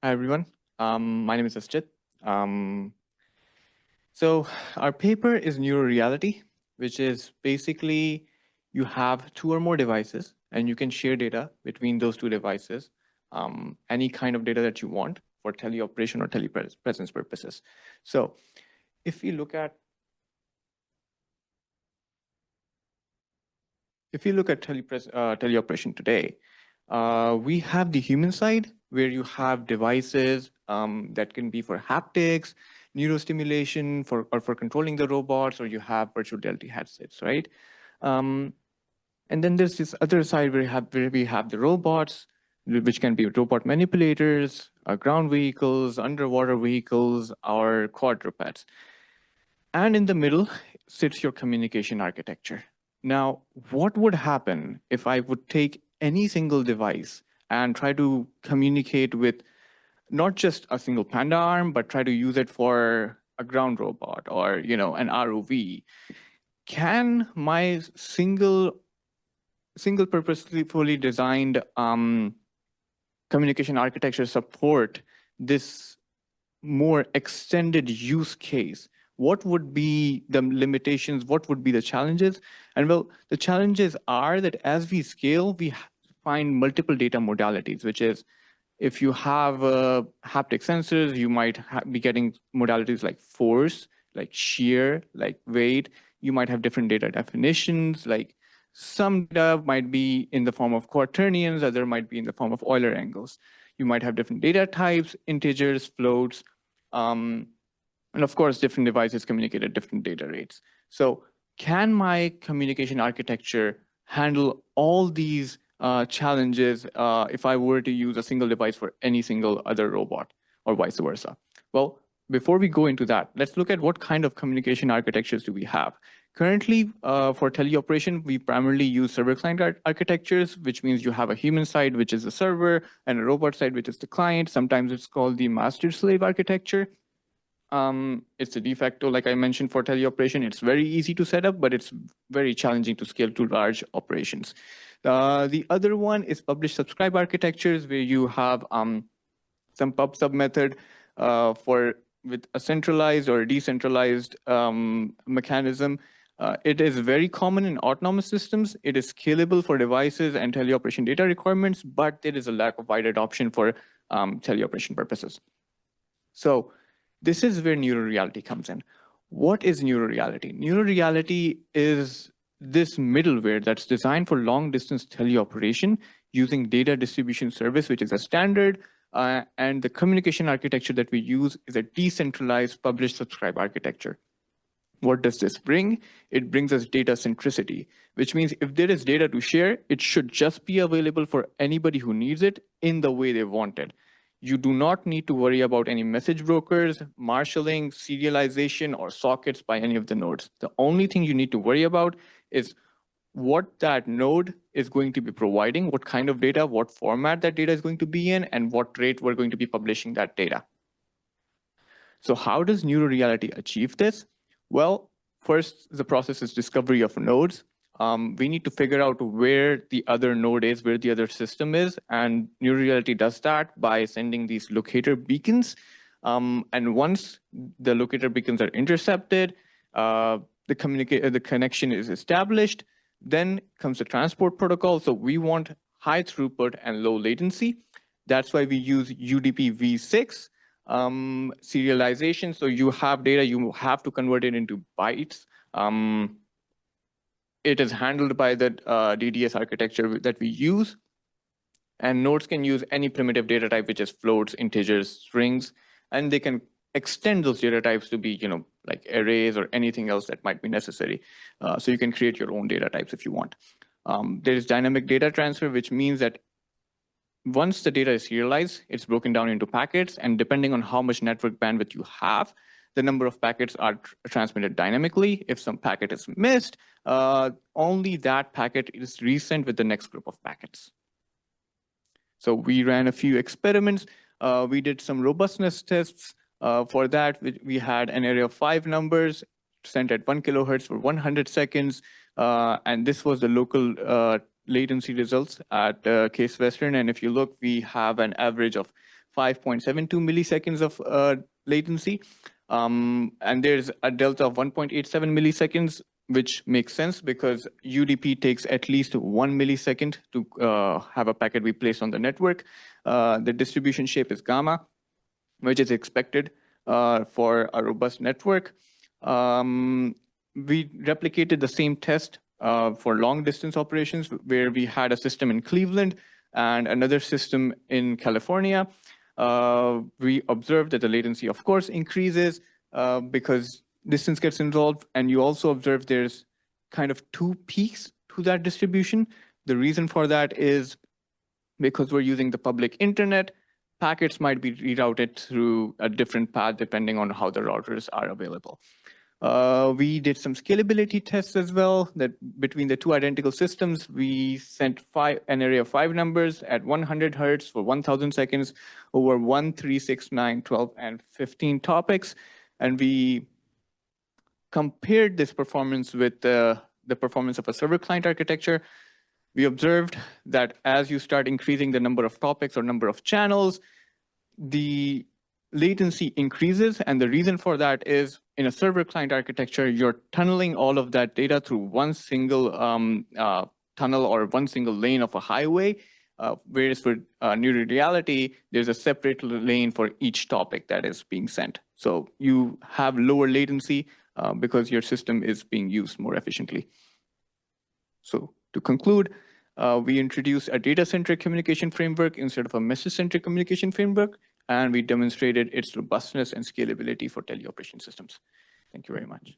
Hi, everyone. My name is Aschit. Um, so our paper is NeuroReality, which is basically you have two or more devices and you can share data between those two devices, any kind of data that you want for teleoperation or telepresence purposes. So if you look at teleoperation today, we have the human side where you have devices that can be for haptics, neurostimulation, for controlling the robots, or you have virtual reality headsets, right? Um, and then there's this other side where we have the robots, which can be robot manipulators, ground vehicles, underwater vehicles, or quadrupeds. And in the middle sits your communication architecture. Now, what would happen if I would take any single device and try to communicate with not just a single panda arm, but try to use it for a ground robot or an ROV? Can my single purposefully designed communication architecture support this more extended use case? What would be the limitations? What would be the challenges? And well, the challenges are that as we scale, we find multiple data modalities, which is if you have haptic sensors, you might be getting modalities like force, like shear, like weight. You might have different data definitions, like some data might be in the form of quaternions, other might be in the form of Euler angles. You might have different data types, integers, floats, um, and of course, different devices communicate at different data rates. So can my communication architecture handle all these challenges if I were to use a single device for any single other robot or vice versa? Well, before we go into that, let's look at what kind of communication architectures do we have. Currently, for teleoperation, we primarily use server-client architectures, which means you have a human side, which is the server, and a robot side, which is the client. Sometimes it's called the master-slave architecture. It's a de facto, like I mentioned, for teleoperation. It's very easy to set up, but it's very challenging to scale to large operations. The other one is publish-subscribe architectures, where you have some pub-sub method for with a centralized or decentralized mechanism. It is very common in autonomous systems. It is scalable for devices and teleoperation data requirements, but there is a lack of wide adoption for teleoperation purposes. So this is where NeuroReality comes in. What is NeuroReality? NeuroReality is this middleware that's designed for long distance teleoperation using data distribution service, which is a standard. And the communication architecture that we use is a decentralized publish subscribe architecture. What does this bring? It brings us data centricity, which means if there is data to share, it should just be available for anybody who needs it in the way they want it. You do not need to worry about any message brokers, marshalling, serialization, or sockets by any of the nodes. The only thing you need to worry about is what that node is going to be providing, what kind of data, what format that data is going to be in, and what rate we're going to be publishing that data. So how does NeuroReality achieve this? Well, first, the process is discovery of nodes. We need to figure out where the other node is, where the other system is, and NeuroReality does that by sending these locator beacons. And once the locator beacons are intercepted, the connection is established. Then comes the transport protocol. So we want high throughput and low latency. That's why we use UDP v6 serialization. So you have data, you have to convert it into bytes. It is handled by the DDS architecture that we use. And nodes can use any primitive data type, which is floats, integers, strings, and they can extend those data types to be, like arrays or anything else that might be necessary. So you can create your own data types if you want. There is dynamic data transfer, which means that once the data is serialized, it's broken down into packets, and depending on how much network bandwidth you have, the number of packets are transmitted dynamically. If some packet is missed, only that packet is resent with the next group of packets. So we ran a few experiments. We did some robustness tests. For that, we had an array of 5 numbers sent at 1 kilohertz for 100 seconds. And this was the local latency results at Case Western. And if you look, we have an average of 5.72 milliseconds of latency. And there's a delta of 1.87 milliseconds, which makes sense because UDP takes at least 1 millisecond to have a packet be placed on the network. The distribution shape is gamma, which is expected for a robust network. We replicated the same test for long distance operations where we had a system in Cleveland and another system in California. We observed that the latency, of course, increases because distance gets involved. And you also observe there's kind of two peaks to that distribution. The reason for that is because we're using the public internet, packets might be rerouted through a different path depending on how the routers are available. We did some scalability tests as well, that between the two identical systems, we sent an array of 5 numbers at 100 hertz for 1,000 seconds over 1, 3, 6, 9, 12, and 15 topics. And we compared this performance with the performance of a server-client architecture. We observed that as you start increasing the number of topics or number of channels, the latency increases. And the reason for that is in a server-client architecture, you're tunneling all of that data through one single tunnel or one single lane of a highway, whereas for NeuroReality, there's a separate lane for each topic that is being sent. So you have lower latency because your system is being used more efficiently. So to conclude, we introduced a data-centric communication framework instead of a message-centric communication framework, and we demonstrated its robustness and scalability for teleoperation systems. Thank you very much.